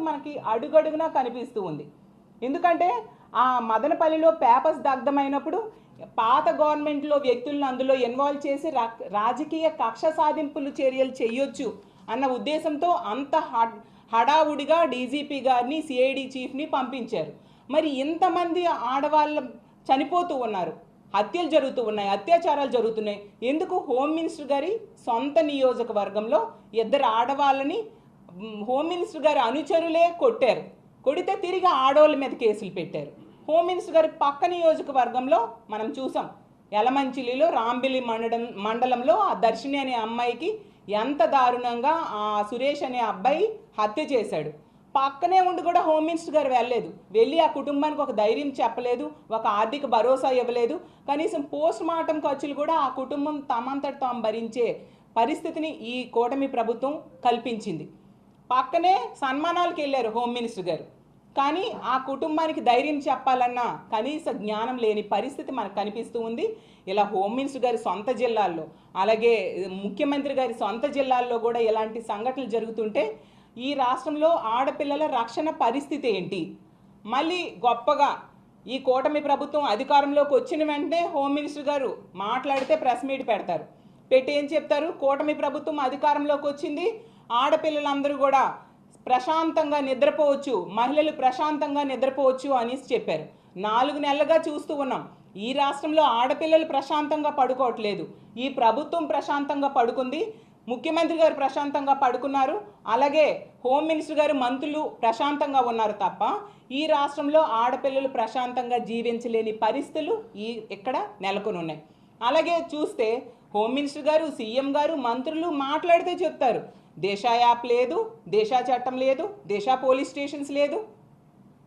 మనకి అడుగడుగునా కనిపిస్తూ ఉంది. ఎందుకంటే ఆ మదనపల్లిలో పేపర్స్ దగ్ధమైనప్పుడు పాత గవర్నమెంట్లో వ్యక్తులను అందులో ఇన్వాల్వ్ చేసి రాజకీయ కక్ష సాధింపులు చర్యలు చేయొచ్చు అన్న ఉద్దేశంతో అంత హడావుడిగా డీజీపీ గారిని సిఐడి చీఫ్ని పంపించారు. మరి ఇంతమంది ఆడవాళ్ళు చనిపోతూ ఉన్నారు, హత్యలు జరుగుతూ ఉన్నాయి, అత్యాచారాలు జరుగుతున్నాయి. ఎందుకు? హోమ్ మినిస్టర్ గారి సొంత నియోజకవర్గంలో ఇద్దరు ఆడవాళ్ళని హోమ్ మినిస్టర్ గారి అనుచరులే కొట్టారు. కొడితే తిరిగి ఆడవాళ్ళ మీద కేసులు పెట్టారు. హోమ్ మినిస్టర్ గారి పక్క నియోజకవర్గంలో మనం చూసాం, యలమంచిలిలో రాంబిలి మండలంలో ఆ దర్శిని అనే అమ్మాయికి ఎంత దారుణంగా ఆ సురేష్ అనే అబ్బాయి హత్య చేశాడు. పక్కనే ఉండి కూడా హోమ్ మినిస్టర్ గారు వెళ్ళలేదు, వెళ్ళి ఆ కుటుంబానికి ఒక ధైర్యం చెప్పలేదు, ఒక ఆర్థిక భరోసా ఇవ్వలేదు. కనీసం పోస్ట్ మార్టం ఖర్చులు కూడా ఆ కుటుంబం తమంతట తాము భరించే పరిస్థితిని ఈ కూటమి ప్రభుత్వం కల్పించింది. పక్కనే సన్మానాలకు వెళ్ళారు హోమ్ మినిస్టర్ గారు, కానీ ఆ కుటుంబానికి ధైర్యం చెప్పాలన్న కనీస జ్ఞానం లేని పరిస్థితి మనకు కనిపిస్తూ ఉంది. ఇలా హోమ్ మినిస్టర్ గారి సొంత జిల్లాల్లో, అలాగే ముఖ్యమంత్రి గారి సొంత జిల్లాల్లో కూడా ఇలాంటి సంఘటనలు జరుగుతుంటే ఈ రాష్ట్రంలో ఆడపిల్లల రక్షణ పరిస్థితి ఏంటి? మళ్ళీ గొప్పగా ఈ కూటమి ప్రభుత్వం అధికారంలోకి వచ్చిన వెంటనే హోమ్ మినిస్టర్ గారు మాట్లాడితే ప్రెస్ మీట్ పెడతారు, పెట్టి ఏం చెప్తారు? కూటమి ప్రభుత్వం అధికారంలోకి వచ్చింది, ఆడపిల్లలందరూ కూడా ప్రశాంతంగా నిద్రపోవచ్చు, మహిళలు ప్రశాంతంగా నిద్రపోవచ్చు అని చెప్పారు. 4 నెలలుగా చూస్తూ ఉన్నాం, ఈ రాష్ట్రంలో ఆడపిల్లలు ప్రశాంతంగా పడుకోవట్లేదు. ఈ ప్రభుత్వం ప్రశాంతంగా పడుకుంది, ముఖ్యమంత్రి గారు ప్రశాంతంగా పడుకున్నారు, అలాగే హోమ్ మినిస్టర్ గారు మంత్రులు ప్రశాంతంగా ఉన్నారు తప్ప ఈ రాష్ట్రంలో ఆడపిల్లలు ప్రశాంతంగా జీవించలేని పరిస్థితులు ఇక్కడ నెలకొని ఉన్నాయి. అలాగే చూస్తే హోమ్ మినిస్టర్ గారు, సీఎం గారు, మంత్రులు మాట్లాడితే చెప్తారు దిశా యాప్ లేదు, దిశా చట్టం లేదు, దిశా పోలీస్ స్టేషన్స్ లేదు.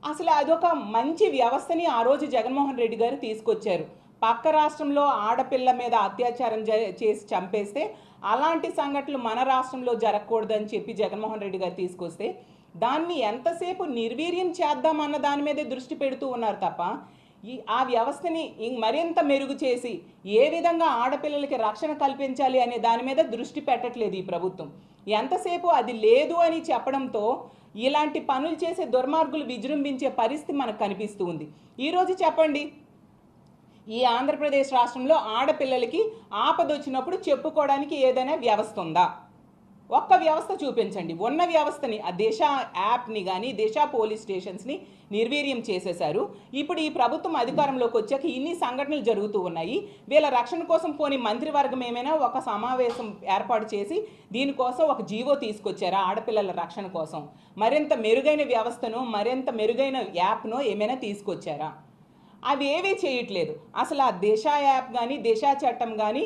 అసలు అదొక మంచి వ్యవస్థని ఆ రోజు జగన్మోహన్ రెడ్డి గారు తీసుకొచ్చారు. పక్క రాష్ట్రంలో ఆడపిల్ల మీద అత్యాచారం చేసి చంపేస్తే అలాంటి సంఘటనలు మన రాష్ట్రంలో జరగకూడదని చెప్పి జగన్మోహన్ రెడ్డి గారు తీసుకొస్తే దాన్ని ఎంతసేపు నిర్వీర్యం చేద్దామన్న దాని మీదే దృష్టి పెడుతూ ఉన్నారు తప్ప ఆ వ్యవస్థని మరింత మెరుగు చేసి ఏ విధంగా ఆడపిల్లలకి రక్షణ కల్పించాలి అనే దాని మీద దృష్టి పెట్టట్లేదు ఈ ప్రభుత్వం. ఎంతసేపు అది లేదు అని చెప్పడంతో ఇలాంటి పనులు చేసే దుర్మార్గులు విజృంభించే పరిస్థితి మనకు కనిపిస్తూ ఉంది. ఈరోజు చెప్పండి, ఈ ఆంధ్రప్రదేశ్ రాష్ట్రంలో ఆడపిల్లలకి ఆపదొచ్చినప్పుడు చెప్పుకోవడానికి ఏదైనా వ్యవస్థ ఉందా? ఒక్క వ్యవస్థ చూపించండి. ఉన్న వ్యవస్థని, ఆ దిశ యాప్ని కానీ దిశ పోలీస్ స్టేషన్స్ని నిర్వీర్యం చేసేశారు. ఇప్పుడు ఈ ప్రభుత్వం అధికారంలోకి వచ్చాక ఇన్ని సంఘటనలు జరుగుతూ ఉన్నాయి. వీళ్ళ రక్షణ కోసం పోని మంత్రివర్గం ఏమైనా ఒక సమావేశం ఏర్పాటు చేసి దీనికోసం ఒక జీవో తీసుకొచ్చారా? ఆడపిల్లల రక్షణ కోసం మరింత మెరుగైన వ్యవస్థను, మరింత మెరుగైన యాప్ను ఏమైనా తీసుకొచ్చారా? అవి ఏవీ చేయట్లేదు. అసలు ఆ దిశ యాప్ కానీ దిశ చట్టం కానీ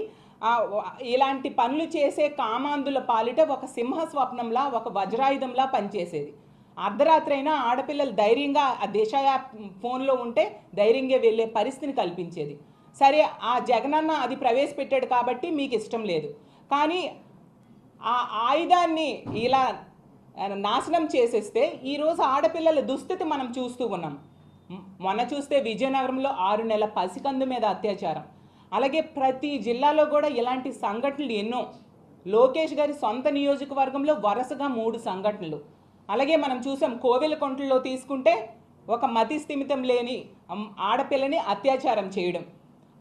ఇలాంటి పనులు చేసే కామాంధుల పాలిట ఒక సింహ స్వప్నంలా, ఒక వజ్రాయుధంలా పనిచేసేది. అర్ధరాత్రి అయినా ఆడపిల్లలు ధైర్యంగా ఆ దిశ యాప్ ఫోన్లో ఉంటే ధైర్యంగా వెళ్ళే పరిస్థితిని కల్పించేది. సరే, ఆ జగనన్న అది ప్రవేశపెట్టాడు కాబట్టి మీకు ఇష్టం లేదు, కానీ ఆ ఆయుధాన్ని ఇలా నాశనం చేసేస్తే ఈరోజు ఆడపిల్లల దుస్థితి మనం చూస్తూ ఉన్నాం. మొన్న చూస్తే విజయనగరంలో 6 నెలల పసికందు మీద అత్యాచారం. అలాగే ప్రతి జిల్లాలో కూడా ఇలాంటి సంఘటనలు ఎన్నో. లోకేష్ గారి సొంత నియోజకవర్గంలో వరుసగా 3 సంఘటనలు. అలాగే మనం చూసాం కోవెలకుంటలో తీసుకుంటే ఒక మతి స్థిమితం లేని ఆడపిల్లని అత్యాచారం చేయడం.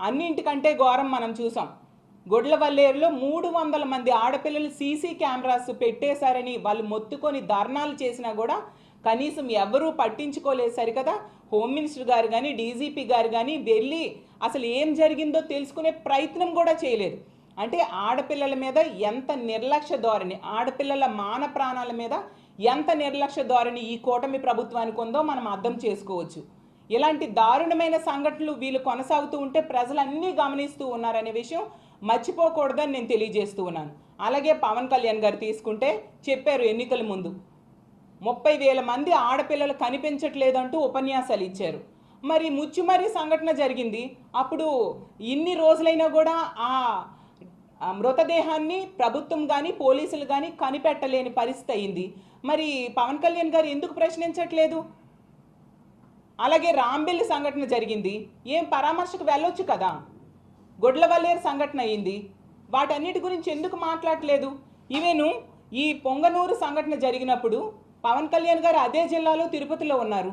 అన్నింటికంటే ఘోరం మనం చూసాం గొడ్లవల్లేరులో 300 మంది ఆడపిల్లలు సీసీ కెమెరాస్ పెట్టేశారని వాళ్ళు మొత్తుకొని ధర్నాలు చేసినా కూడా కనీసం ఎవరూ పట్టించుకోలేదు. సరికదా హోమ్ మినిస్టర్ గారు కానీ డీజీపీ గారు కానీ వెళ్ళి అసలు ఏం జరిగిందో తెలుసుకునే ప్రయత్నం కూడా చేయలేదు. అంటే ఆడపిల్లల మీద ఎంత నిర్లక్ష్య ధోరణి, ఆడపిల్లల మాన ప్రాణాల మీద ఎంత నిర్లక్ష్య ధోరణి ఈ కూటమి ప్రభుత్వానికి ఉందో మనం అర్థం చేసుకోవచ్చు. ఇలాంటి దారుణమైన సంఘటనలు వీళ్ళు కొనసాగుతూ ఉంటే ప్రజలన్నీ గమనిస్తూ ఉన్నారనే విషయం మర్చిపోకూడదని నేను తెలియజేస్తూ ఉన్నాను. అలాగే పవన్ కళ్యాణ్ గారు తీసుకుంటే చెప్పారు ఎన్నికల ముందు 30,000 మంది ఆడపిల్లలు కనిపించట్లేదంటూ ఉపన్యాసాలు ఇచ్చారు. మరి ముచ్చుమరి సంఘటన జరిగింది. అప్పుడు ఇన్ని రోజులైనా కూడా ఆ మృతదేహాన్ని ప్రభుత్వం కానీ పోలీసులు కానీ కనిపెట్టలేని పరిస్థితి అయింది. మరి పవన్ కళ్యాణ్ గారు ఎందుకు ప్రశ్నించట్లేదు? అలాగే రాంబిల్లి సంఘటన జరిగింది, ఏం పరామర్శకు వెళ్ళొచ్చు కదా. గొడ్లవల్లేరు సంఘటన అయింది, వాటన్నిటి గురించి ఎందుకు మాట్లాడలేదు? ఈవెను ఈ పొంగనూరు సంఘటన జరిగినప్పుడు పవన్ కళ్యాణ్ గారు అదే జిల్లాలో తిరుపతిలో ఉన్నారు.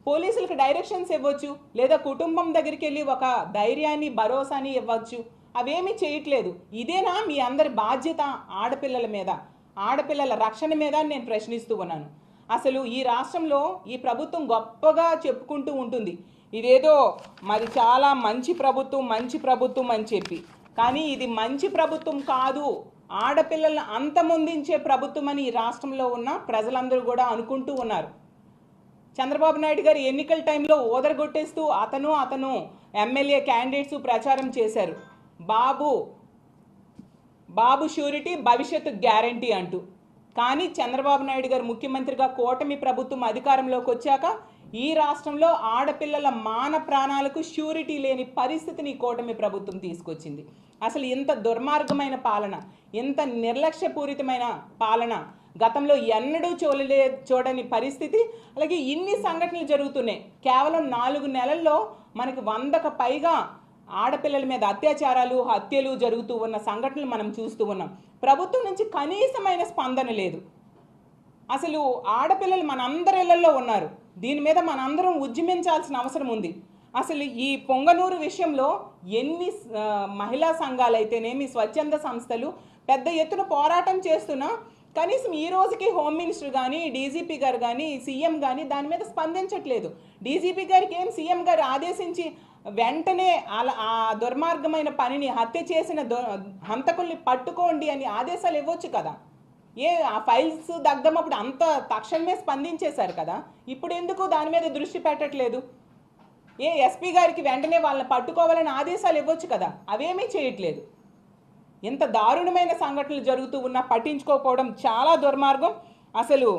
పోలీసులకు డైరెక్షన్స్ ఇవ్వచ్చు, లేదా కుటుంబం దగ్గరికి వెళ్ళి ఒక ధైర్యాన్ని భరోసాని ఇవ్వచ్చు. అవేమీ చేయట్లేదు. ఇదేనా మీ అందరి బాధ్యత ఆడపిల్లల మీద, ఆడపిల్లల రక్షణ మీద అని నేను ప్రశ్నిస్తూ ఉన్నాను. అసలు ఈ రాష్ట్రంలో ఈ ప్రభుత్వం గొప్పగా చెప్పుకుంటూ ఉంటుంది, ఇదేదో మరి చాలా మంచి ప్రభుత్వం అని చెప్పి. కానీ ఇది మంచి ప్రభుత్వం కాదు, ఆడపిల్లలను అంతమొందించే ప్రభుత్వం అని ఈ రాష్ట్రంలో ఉన్న ప్రజలందరూ కూడా అనుకుంటూ ఉన్నారు. చంద్రబాబు నాయుడు గారు ఎన్నికల టైంలో ఓదరగొట్టేస్తూ అతను ఎమ్మెల్యే క్యాండిడేట్స్ ప్రచారం చేశారు, బాబు షూరిటీ భవిష్యత్తు గ్యారంటీ అంటూ. కానీ చంద్రబాబు నాయుడు గారు ముఖ్యమంత్రిగా కూటమి ప్రభుత్వం అధికారంలోకి వచ్చాక ఈ రాష్ట్రంలో ఆడపిల్లల మాన ప్రాణాలకు షూరిటీ లేని పరిస్థితిని కూటమి ప్రభుత్వం తీసుకొచ్చింది. అసలు ఇంత దుర్మార్గమైన పాలన, ఇంత నిర్లక్ష్యపూరితమైన పాలన గతంలో ఎన్నడూ చూడని పరిస్థితి. అలాగే ఇన్ని సంఘటనలు జరుగుతున్నాయి. కేవలం 4 నెలల్లో మనకి 100కు పైగా ఆడపిల్లల మీద అత్యాచారాలు, హత్యలు జరుగుతూ ఉన్న సంఘటనలు మనం చూస్తూ ఉన్నాం. ప్రభుత్వం నుంచి కనీసమైన స్పందన లేదు. అసలు ఆడపిల్లలు మనందరి ఇళ్లలో ఉన్నారు. దీని మీద మనందరం ఉద్యమించాల్సిన అవసరం ఉంది. అసలు ఈ పొంగనూరు విషయంలో ఎన్ని మహిళా సంఘాలు అయితేనేమి, స్వచ్ఛంద సంస్థలు పెద్ద ఎత్తున పోరాటం చేస్తున్నా కనీసం ఈ రోజుకి హోమ్ మినిస్టర్ కానీ, డీజీపీ గారు కానీ, సీఎం కానీ దాని మీద స్పందించట్లేదు. డీజీపీ గారికి ఏం సీఎం గారు ఆదేశించి వెంటనే ఆ దుర్మార్గమైన పనిని, హత్య చేసిన హంతకుల్ని పట్టుకోండి అని ఆదేశాలు ఇవ్వచ్చు కదా. ఆ ఫైల్స్ దగ్ధమప్పుడు అంత తక్షణమే స్పందించేశారు కదా. ఇప్పుడు ఎందుకు దాని మీద దృష్టి పెట్టట్లేదు? ఎస్పీ గారికి వెంటనే వాళ్ళని పట్టుకోవాలని ఆదేశాలు ఇవ్వచ్చు కదా. అవేమీ చేయట్లేదు. ఎంత దారుణమైన సంఘటనలు జరుగుతూ ఉన్నా పట్టించుకోకపోవడం చాలా దుర్మార్గం. అసలు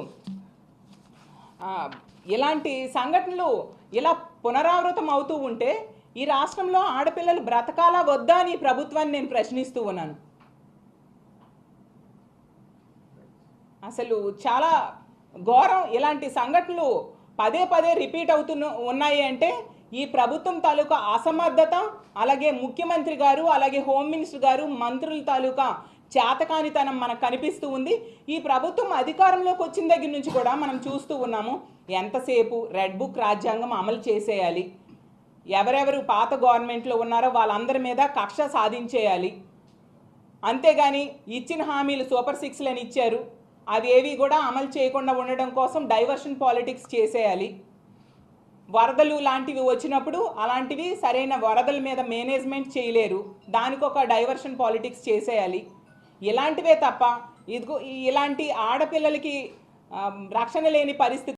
ఇలాంటి సంఘటనలు ఇలా పునరావృతం అవుతూ ఉంటే ఈ రాష్ట్రంలో ఆడపిల్లలు బ్రతకాలా వద్దా అని ప్రభుత్వాన్ని నేను ప్రశ్నిస్తూ ఉన్నాను. అసలు చాలా ఘోరం. ఇలాంటి సంఘటనలు పదే రిపీట్ ఉన్నాయి అంటే ఈ ప్రభుత్వం తాలూకా అసమర్థత, అలాగే ముఖ్యమంత్రి గారు, అలాగే హోమ్ మినిస్టర్ గారు, మంత్రుల తాలూకా చేతకానితనం మనకు కనిపిస్తూ ఉంది. ఈ ప్రభుత్వం అధికారంలోకి వచ్చిన దగ్గర నుంచి కూడా మనం చూస్తూ ఉన్నాము, ఎంతసేపు రెడ్ బుక్ రాజ్యాంగం అమలు చేసేయాలి, ఎవరెవరు పాత గవర్నమెంట్లో ఉన్నారో వాళ్ళందరి మీద కక్ష సాధించేయాలి, అంతేగాని ఇచ్చిన హామీలు సూపర్ 6లని ఇచ్చారు, అవి ఏవి కూడా అమలు చేయకుండా ఉండడం కోసం డైవర్షన్ పాలిటిక్స్ చేసేయాలి. వరదలు లాంటివి వచ్చినప్పుడు అలాంటివి సరైన వరదల మీద మేనేజ్మెంట్ చేయలేరు, దానికి ఒక డైవర్షన్ పాలిటిక్స్ చేసేయాలి. ఇలాంటివే తప్ప ఇలాంటి ఆడపిల్లలకి రక్షణ లేని పరిస్థితి